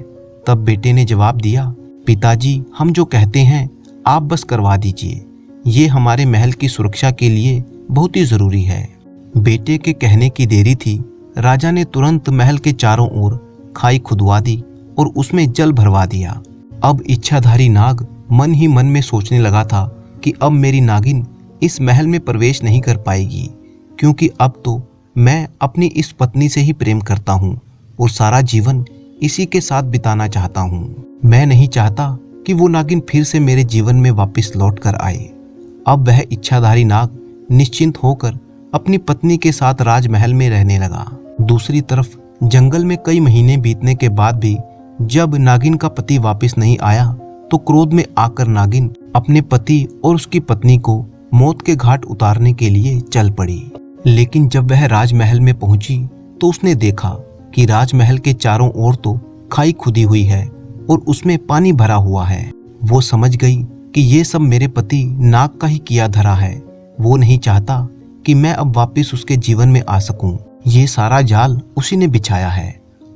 तब बेटे ने जवाब दिया, पिताजी, हम जो कहते हैं आप बस करवा दीजिए। ये हमारे महल की सुरक्षा के लिए बहुत ही जरूरी है। बेटे के कहने की देरी थी। राजा ने तुरंत महल के चारों ओर खाई खुदवा दी और उसमें जल भरवा दिया। अब इच्छाधारी नाग मन ही मन में सोचने लगा था कि अब मेरी नागिन इस महल में प्रवेश नहीं कर पाएगी, क्योंकि अब तो मैं अपनी इस पत्नी से ही प्रेम करता हूँ और सारा जीवन इसी के साथ बिताना चाहता हूँ। मैं नहीं चाहता कि वो नागिन फिर से मेरे जीवन में वापस लौट कर आए। अब वह इच्छाधारी नाग निश्चिंत होकर अपनी पत्नी के साथ राजमहल में रहने लगा। दूसरी तरफ जंगल में कई महीने बीतने के बाद भी जब नागिन का पति वापस नहीं आया तो क्रोध में आकर नागिन अपने पति और उसकी पत्नी को मौत के घाट उतारने के लिए चल पड़ी। लेकिन जब वह राजमहल में पहुंची तो उसने देखा कि राजमहल के चारों ओर तो खाई खुदी हुई है और उसमें पानी भरा हुआ है। वो समझ गई कि ये सब मेरे पति नाग का ही किया धरा है। वो नहीं चाहता कि मैं अब वापस उसके जीवन में आ सकूं। ये सारा जाल उसी ने बिछाया है।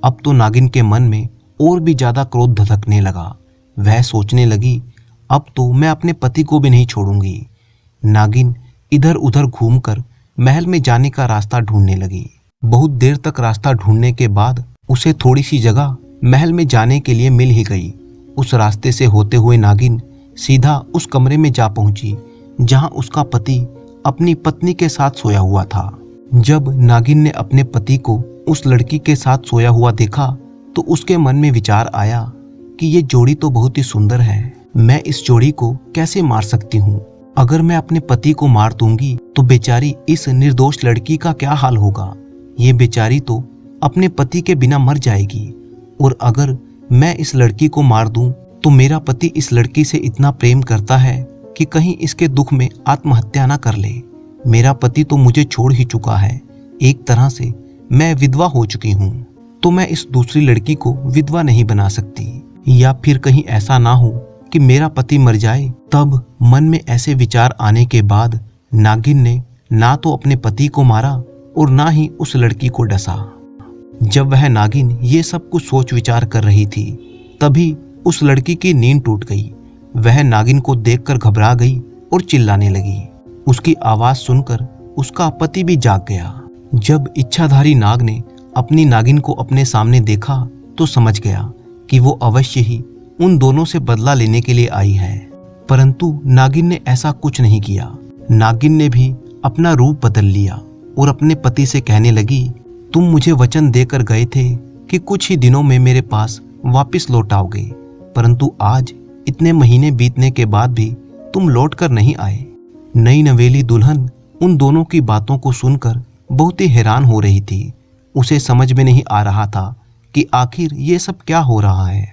अब तो नागिन के मन में और भी ज्यादा क्रोध धधकने लगा। वह सोचने लगी, अब तो मैं अपने पति को भी नहीं छोड़ूंगी। नागिन इधर उधर घूमकर महल में जाने का रास्ता ढूंढने लगी। बहुत देर तक रास्ता ढूंढने के बाद उसे थोड़ी सी जगह महल में जाने के लिए मिल ही गई। उस रास्ते से होते हुए नागिन सीधा उस कमरे में जा पहुंची जहां उसका पति अपनी पत्नी के साथ सोया हुआ था। जब नागिन ने अपने पति को उस लड़की के साथ सोया हुआ देखा तो उसके मन में विचार आया कि ये जोड़ी तो बहुत ही सुंदर है। मैं इस जोड़ी को कैसे मार सकती हूँ? अगर मैं अपने पति को मार दूंगी तो बेचारी इस निर्दोष लड़की का क्या हाल होगा? ये बेचारी तो अपने पति के बिना मर जाएगी। और अगर मैं इस लड़की को मार दूं तो मेरा पति इस लड़की से इतना प्रेम करता है कि कहीं इसके दुख में आत्महत्या ना कर ले। मेरा पति तो मुझे छोड़ ही चुका है। एक तरह से मैं विधवा हो चुकी हूँ, तो मैं इस दूसरी लड़की को विधवा नहीं बना सकती। या फिर कहीं ऐसा ना हो कि मेरा पति मर जाए। तब मन में ऐसे विचार आने के बाद नागिन ने ना तो अपने पति को मारा और ना ही उस लड़की को डसा। जब वह नागिन ये सब कुछ सोच विचार कर रही थी तभी उस लड़की की नींद टूट गई। वह नागिन को देखकर घबरा गई और चिल्लाने लगी। उसकी आवाज सुनकर उसका पति भी जाग गया। जब इच्छाधारी नाग ने अपनी नागिन को अपने सामने देखा तो समझ गया कि वो अवश्य ही उन दोनों से बदला लेने के लिए आई है। परंतु नागिन ने ऐसा कुछ नहीं किया। नागिन ने भी अपना रूप बदल लिया और अपने पति से कहने लगी, तुम मुझे वचन देकर गए थे कि कुछ ही दिनों में मेरे पास वापस लौट आओगे, परंतु आज इतने महीने बीतने के बाद भी तुम लौट कर नहीं आए। नई नवेली दुल्हन उन दोनों की बातों को सुनकर बहुत ही हैरान हो रही थी। उसे समझ में नहीं आ रहा था कि आखिर ये सब क्या हो रहा है।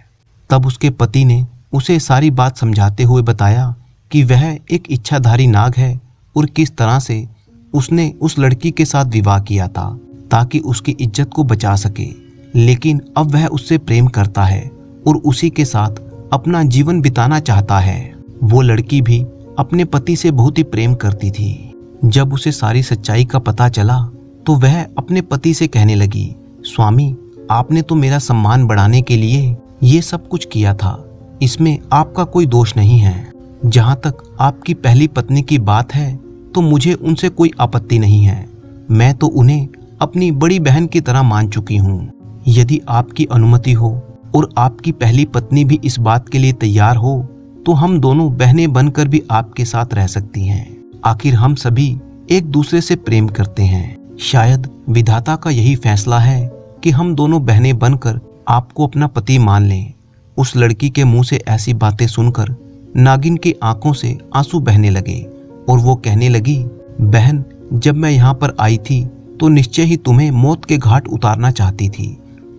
तब उसके पति ने उसे सारी बात समझाते हुए बताया कि वह एक इच्छाधारी नाग है और किस तरह से उसने उस लड़की के साथ विवाह किया था ताकि उसकी इज्जत को बचा सके। लेकिन अब वह उससे प्रेम करता है और उसी के साथ अपना जीवन बिताना चाहता है। वो लड़की भी अपने पति से बहुत ही प्रेम करती थी। जब उसे सारी सच्चाई का पता चला तो वह अपने पति से कहने लगी, स्वामी, आपने तो मेरा सम्मान बढ़ाने के लिए ये सब कुछ किया था, इसमें आपका कोई दोष नहीं है। जहाँ तक आपकी पहली पत्नी की बात है तो मुझे उनसे कोई आपत्ति नहीं है। मैं तो उन्हें अपनी बड़ी बहन की तरह मान चुकी हूँ। यदि आपकी अनुमति हो और आपकी पहली पत्नी भी इस बात के लिए तैयार हो तो हम दोनों बहनें बनकर भी आपके साथ रह सकती हैं। आखिर हम सभी एक दूसरे से प्रेम करते हैं। शायद विधाता का यही फैसला है कि हम दोनों बहनें बनकर आपको अपना पति मान लें। उस लड़की के मुंह से ऐसी बातें सुनकर नागिन की आंखों से आंसू बहने लगे और वो कहने लगी, बहन, जब मैं यहाँ पर आई थी तो निश्चय ही तुम्हें मौत के घाट उतारना चाहती थी,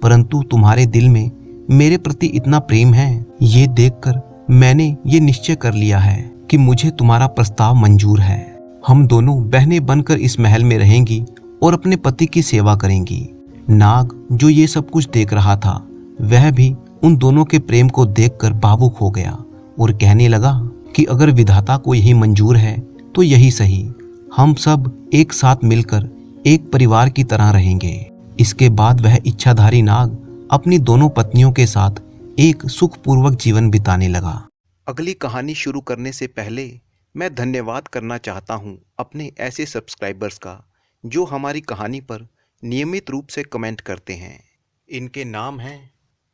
परंतु तुम्हारे दिल में मेरे प्रति इतना प्रेम है, ये देखकर मैंने ये निश्चय कर लिया है कि मुझे तुम्हारा प्रस्ताव मंजूर है। हम दोनों बहनें बनकर इस महल में रहेंगी और अपने पति की सेवा करेंगी। नाग, जो ये सब कुछ देख रहा था, वह भी उन दोनों के प्रेम को देखकर भावुक हो गया और कहने लगा कि अगर विधाता को यही मंजूर है तो यही सही। हम सब एक साथ मिलकर एक परिवार की तरह रहेंगे। इसके बाद वह इच्छाधारी नाग अपनी दोनों पत्नियों के साथ एक सुखपूर्वक जीवन बिताने लगा। अगली कहानी शुरू करने से पहले मैं धन्यवाद करना चाहता हूं अपने ऐसे सब्सक्राइबर्स का जो हमारी कहानी पर नियमित रूप से कमेंट करते हैं। इनके नाम हैं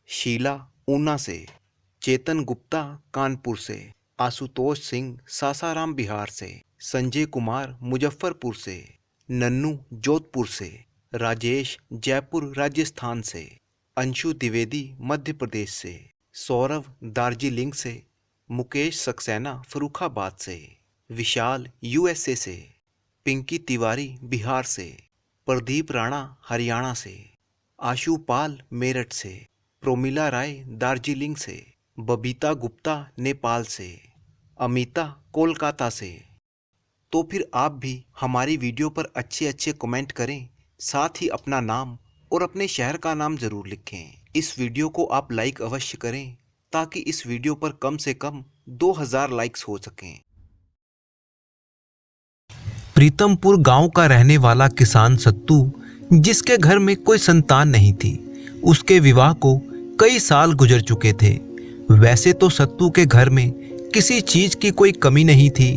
शीला ऊना से, चेतन गुप्ता कानपुर से, आशुतोष सिंह सासाराम बिहार से, संजय कुमार मुजफ्फरपुर से, नन्नू जोधपुर से, राजेश जयपुर राजस्थान से, अंशु द्विवेदी मध्य प्रदेश से, सौरभ दार्जिलिंग से, मुकेश सक्सेना फर्रुखाबाद से, विशाल यूएसए से, पिंकी तिवारी बिहार से, प्रदीप राणा हरियाणा से, आशु पाल मेरठ से, प्रोमिला राय दार्जिलिंग से, बबीता गुप्ता नेपाल से, अमिता कोलकाता से। तो फिर आप भी हमारी वीडियो पर अच्छे अच्छे कमेंट करें, साथ ही अपना नाम और अपने शहर का नाम ज़रूर लिखें। इस वीडियो को आप लाइक अवश्य करें ताकि इस वीडियो पर कम से कम 2000 लाइक्स हो सकें। प्रीतमपुर गांव का रहने वाला किसान सत्तू, जिसके घर में कोई संतान नहीं थी, उसके विवाह को कई साल गुजर चुके थे। वैसे तो सत्तू के घर में किसी चीज की कोई कमी नहीं थी,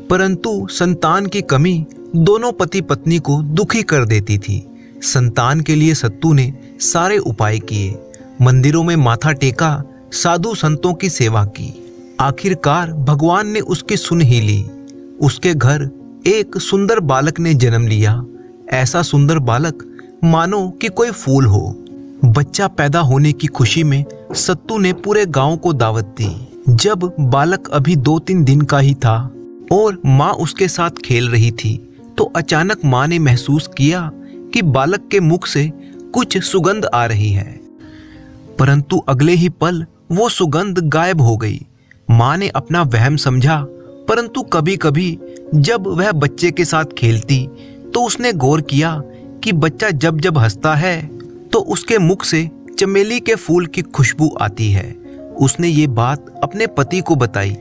परंतु संतान की कमी दोनों पति पत्नी को दुखी कर देती थी। संतान के लिए सत्तू ने सारे उपाय किए, मंदिरों में माथा टेका, साधु संतों की सेवा की। आखिरकार भगवान ने उसकी सुन ही ली। उसके घर एक सुंदर बालक ने जन्म लिया। ऐसा सुंदर बालक मानो कि कोई फूल हो। बच्चा पैदा होने की खुशी में सत्तू ने पूरे गांव को दावत दी। जब बालक अभी 2-3 दिन का ही था और माँ उसके साथ खेल रही थी, तो अचानक माँ ने महसूस किया कि बालक के मुख से कुछ सुगंध आ रही है, परंतु अगले ही पल वो सुगंध गायब हो गई। माँ ने अपना वहम समझा, परंतु कभी कभी जब वह बच्चे के साथ खेलती तो उसने गौर किया कि बच्चा जब जब हंसता है तो उसके मुख से चमेली के फूल की खुशबू आती है। उसने ये बात अपने पति को बताई।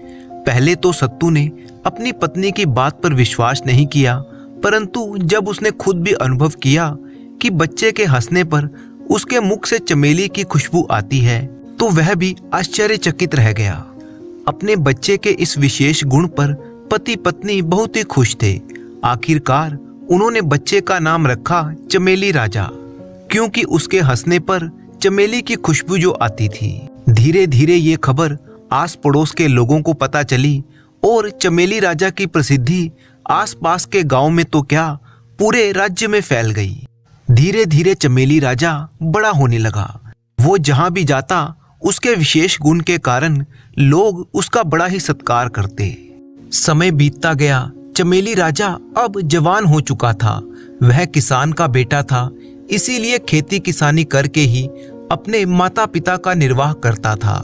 पहले तो सत्तू ने अपनी पत्नी की बात पर विश्वास नहीं किया, परंतु जब उसने खुद भी अनुभव किया कि बच्चे के हंसने पर उसके मुख से चमेली की खुशबू आती है, तो वह भी आश्चर्यचकित रह गया। अपने बच्चे के इस विशेष गुण पर पति पत्नी बहुत ही खुश थे। आखिरकार उन्होंने बच्चे का नाम रखा चमेली राजा, क्योंकि उसके हंसने पर चमेली की खुशबू जो आती थी। धीरे धीरे ये खबर आस पड़ोस के लोगों को पता चली और चमेली राजा की प्रसिद्धि आसपास के गांव में तो क्या, पूरे राज्य में फैल गई। धीरे धीरे चमेली राजा बड़ा होने लगा। वो जहां भी जाता उसके विशेष गुण के कारण लोग उसका बड़ा ही सत्कार करते। समय बीतता गया। चमेली राजा अब जवान हो चुका था। वह किसान का बेटा था, इसीलिए खेती किसानी करके ही अपने माता पिता का निर्वाह करता था।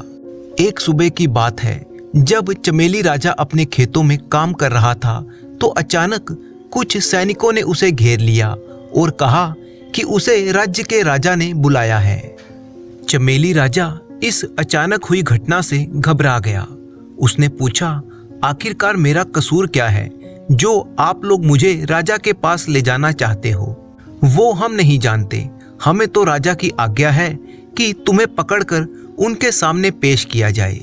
एक सुबह की बात है, जब चमेली राजा अपने खेतों में काम कर रहा था, तो अचानक कुछ सैनिकों ने उसे घेर लिया और कहा कि उसे राज्य के राजा ने बुलाया है। चमेली राजा इस अचानक हुई घटना से घबरा गया। उसने पूछा, आखिरकार मेरा कसूर क्या है जो आप लोग मुझे राजा के पास ले जाना चाहते हो? वो हम नहीं जानते। हमें तो राजा की आज्ञा है कि तुम्हें पकड़कर उनके सामने पेश किया जाए।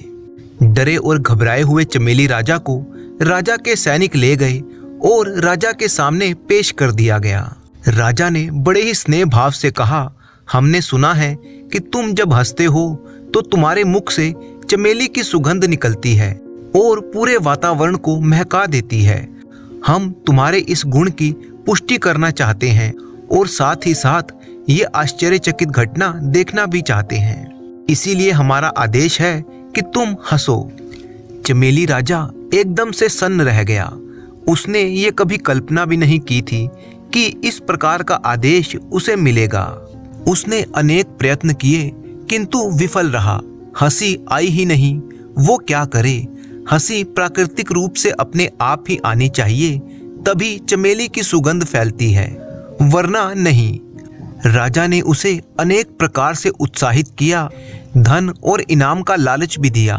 डरे और घबराए हुए चमेली राजा को राजा के सैनिक ले गए और राजा के सामने पेश कर दिया गया। राजा ने बड़े ही स्नेह भाव से कहा, हमने सुना है कि तुम जब हंसते हो तो तुम्हारे मुख से चमेली की सुगंध निकलती है और पूरे वातावरण को महका देती है। हम तुम्हारे इस गुण की पुष्टि करना चाहते हैं और साथ ही साथ ये आश्चर्यचकित घटना देखना भी चाहते हैं। इसीलिए हमारा आदेश है कि तुम हंसो। चमेली राजा एकदम से सन्न रह गया। उसने ये कभी कल्पना भी नहीं की थी कि इस प्रकार का आदेश उसे मिलेगा। उसने अनेक प्रयत्न किए किंतु विफल रहा। हंसी आई ही नहीं। वो क्या करे? हंसी प्राकृतिक रूप से अपने आप ही आनी चाहिए, तभी चमेली की सुगंध फैलती है, वरना नहीं। राजा ने उसे अनेक प्रकार से उत्साहित किया, धन और इनाम का लालच भी दिया,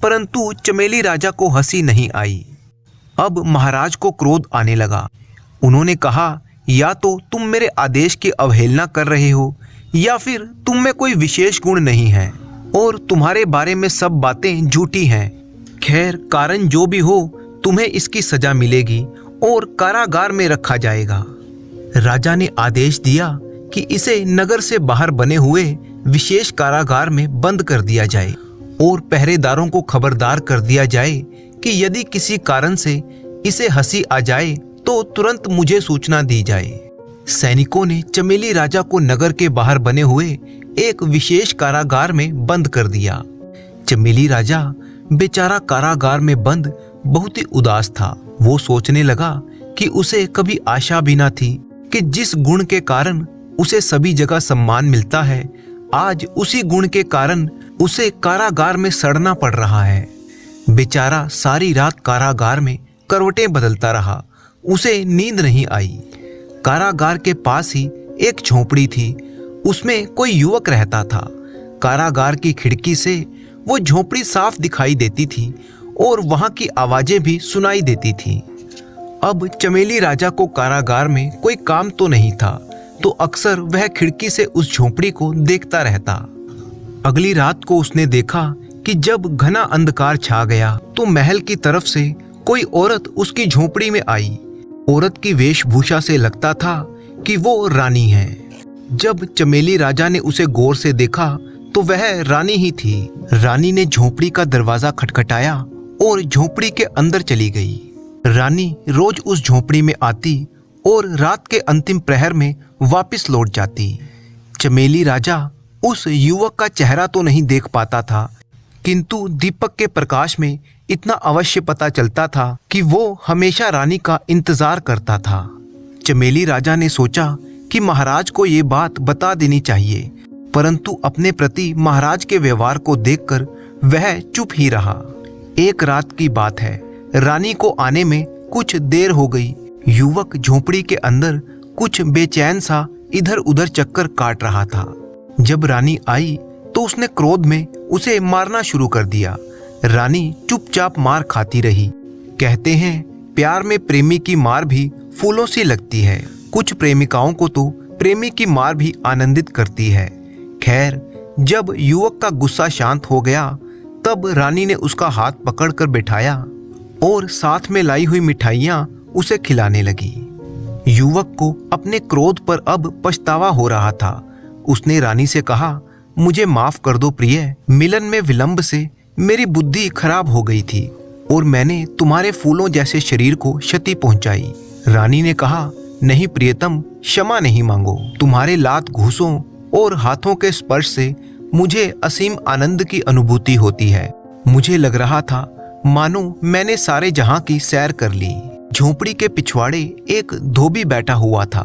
परंतु चमेली राजा को हंसी नहीं आई। अब महाराज को क्रोध आने लगा। उन्होंने कहा, या तो तुम मेरे आदेश की अवहेलना कर रहे हो या फिर तुम में कोई विशेष गुण नहीं है और तुम्हारे बारे में सब बातें झूठी हैं। खैर, कारण जो भी हो, तुम्हें इसकी सजा मिलेगी और कारागार में रखा जाएगा। राजा ने आदेश दिया कि इसे नगर से बाहर बने हुए विशेष कारागार में बंद कर दिया जाए और पहरेदारों को खबरदार कर दिया जाए कि यदि किसी कारण से इसे हंसी आ जाए तो तुरंत मुझे सूचना दी जाए। सैनिकों ने चमेली राजा को नगर के बाहर बने हुए एक विशेष कारागार में बंद कर दिया। चमेली राजा बेचारा कारागार में बंद बहुत ही उदास था। वो सोचने लगा कि उसे कभी आशा भी ना थी कि जिस गुण के कारण उसे सभी जगह सम्मान मिलता है, आज उसी गुण के कारण उसे कारागार में सड़ना पड़ रहा है। बेचारा सारी रात कारागार में करवटें बदलता रहा, उसे नींद नहीं आई। कारागार के पास ही एक झोपड़ी थी, उसमें कोई युवक रहता था। कारागार की खिड़की से वो झोपड़ी साफ दिखाई देती थी और वहां की आवाजें भी सुनाई देती थी। अब चमेली राजा को कारागार में कोई काम तो नहीं था, तो अक्सर वह खिड़की से उस झोपड़ी को देखता रहता। अगली रात को उसने देखा कि जब घना अंधकार छा गया तो महल की तरफ से कोई औरत उसकी झोपड़ी में आई। औरत की वेशभूषा से लगता था कि वो रानी है। जब चमेली राजा ने उसे गौर से देखा तो वह रानी ही थी। रानी ने झोपड़ी का दरवाजा खटखटाया और झोपड़ी के अंदर चली गई। रानी रोज उस झोपड़ी में आती और रात के अंतिम प्रहर में वापस लौट जाती। चमेली राजा उस युवक का चेहरा तो नहीं देख पाता था, किंतु दीपक के प्रकाश में इतना अवश्य पता चलता था कि वो हमेशा रानी का इंतजार करता था। चमेली राजा ने सोचा कि महाराज को ये बात बता देनी चाहिए, परंतु अपने प्रति महाराज के व्यवहार को देखकर वह चुप ही रहा। एक रात की बात है, रानी को आने में कुछ देर हो गई। युवक झोपड़ी के अंदर कुछ बेचैन सा इधर उधर चक्कर काट रहा था। जब रानी आई तो उसने क्रोध में उसे मारना शुरू कर दिया। रानी चुपचाप मार खाती रही। कहते हैं प्यार में प्रेमी की मार भी फूलों सी लगती है। कुछ प्रेमिकाओं को तो प्रेमी की मार भी आनंदित करती है। खैर, जब युवक का गुस्सा शांत हो गया तब रानी ने उसका हाथ पकड़कर बैठाया और साथ में लाई हुई मिठाइयां उसे खिलाने लगी। युवक को अपने क्रोध पर अब पछतावा हो रहा था। उसने रानी से कहा, मुझे माफ कर दो प्रिय, मिलन में विलंब से मेरी बुद्धि खराब हो गई थी और मैंने तुम्हारे फूलों जैसे शरीर को क्षति पहुंचाई। रानी ने कहा, नहीं प्रियतम, क्षमा नहीं मांगो। तुम्हारे लात घूंसों और हाथों के स्पर्श से मुझे असीम आनंद की अनुभूति होती है। मुझे लग रहा था मानो मैंने सारे जहां की सैर कर ली। झोपड़ी के पिछवाड़े एक धोबी बैठा हुआ था।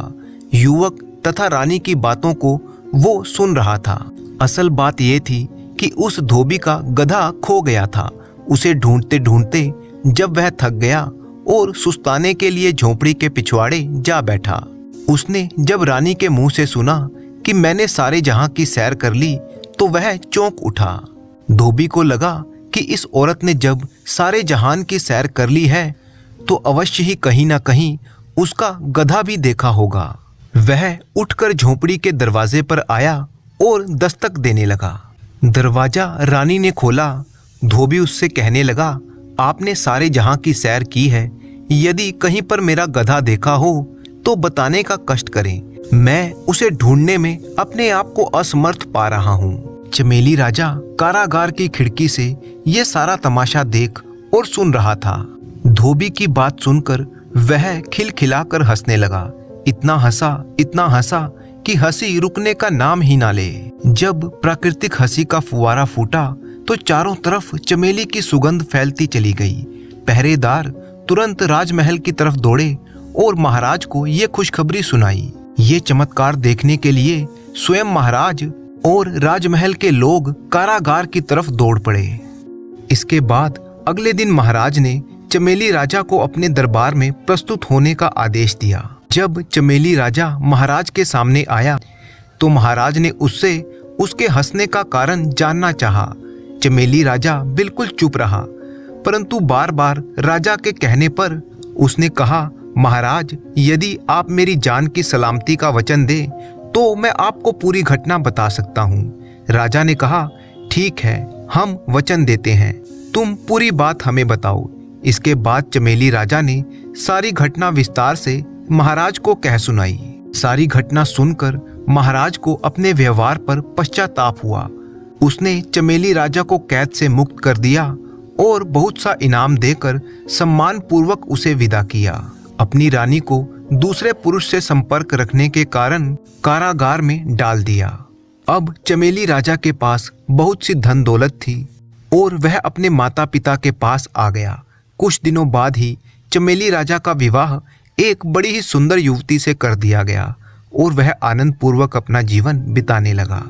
युवक तथा रानी की बातों को वो सुन रहा था। असल बात यह थी कि उस धोबी का गधा खो गया था। उसे ढूंढते ढूंढते जब वह थक गया और सुस्ताने के लिए झोपड़ी के पिछवाड़े जा बैठा। उसने जब रानी के मुंह से सुना कि मैंने सारे जहां की सैर कर ली तो वह चौंक उठा। धोबी को लगा कि इस औरत ने जब सारे जहान की सैर कर ली है तो अवश्य ही कहीं ना कहीं उसका गधा भी देखा होगा। वह उठकर झोपड़ी के दरवाजे पर आया और दस्तक देने लगा। दरवाजा रानी ने खोला। धोबी उससे कहने लगा, आपने सारे जहां की सैर की है, यदि कहीं पर मेरा गधा देखा हो तो बताने का कष्ट करें, मैं उसे ढूंढने में अपने आप को असमर्थ पा रहा हूँ। चमेली राजा कारागार की खिड़की से ये सारा तमाशा देख और सुन रहा था। धोबी की बात सुनकर वह खिलखिलाकर हंसने लगा। इतना हंसा कि हंसी रुकने का नाम ही ना ले। जब प्राकृतिक हंसी का फुवारा फूटा तो चारों तरफ चमेली की सुगंध फैलती चली गई। पहरेदार तुरंत राजमहल की तरफ दौड़े और महाराज को ये खुशखबरी सुनाई। ये चमत्कार देखने के लिए स्वयं महाराज और राजमहल के लोग कारागार की तरफ दौड़ पड़े। इसके बाद अगले दिन महाराज ने चमेली राजा को अपने दरबार में प्रस्तुत होने का आदेश दिया। जब चमेली राजा महाराज के सामने आया तो महाराज ने उससे उसके हंसने का कारण जानना चाहा। चमेली राजा बिल्कुल चुप रहा, परंतु बार बार राजा के कहने पर उसने कहा, महाराज, यदि आप मेरी जान की सलामती का वचन दें तो मैं आपको पूरी घटना बता सकता हूँ। राजा ने कहा, ठीक है, हम वचन देते हैं, तुम पूरी बात हमें बताओ। इसके बाद चमेली राजा ने सारी घटना विस्तार से महाराज को कह सुनाई। सारी घटना सुनकर महाराज को अपने व्यवहार पर पश्चाताप हुआ। उसने चमेली राजा को कैद से मुक्त कर दिया और बहुत सा इनाम देकर सम्मान पूर्वक उसे विदा किया। अपनी रानी को दूसरे पुरुष से संपर्क रखने के कारण कारागार में डाल दिया। अब चमेली राजा के पास बहुत सी धन दौलत थी। और वह अपने माता पिता के पास आ गया। कुछ दिनों बाद ही चमेली राजा का विवाह एक बड़ी ही सुंदर युवती से कर दिया गया और वह आनंद पूर्वक अपना जीवन बिताने लगा।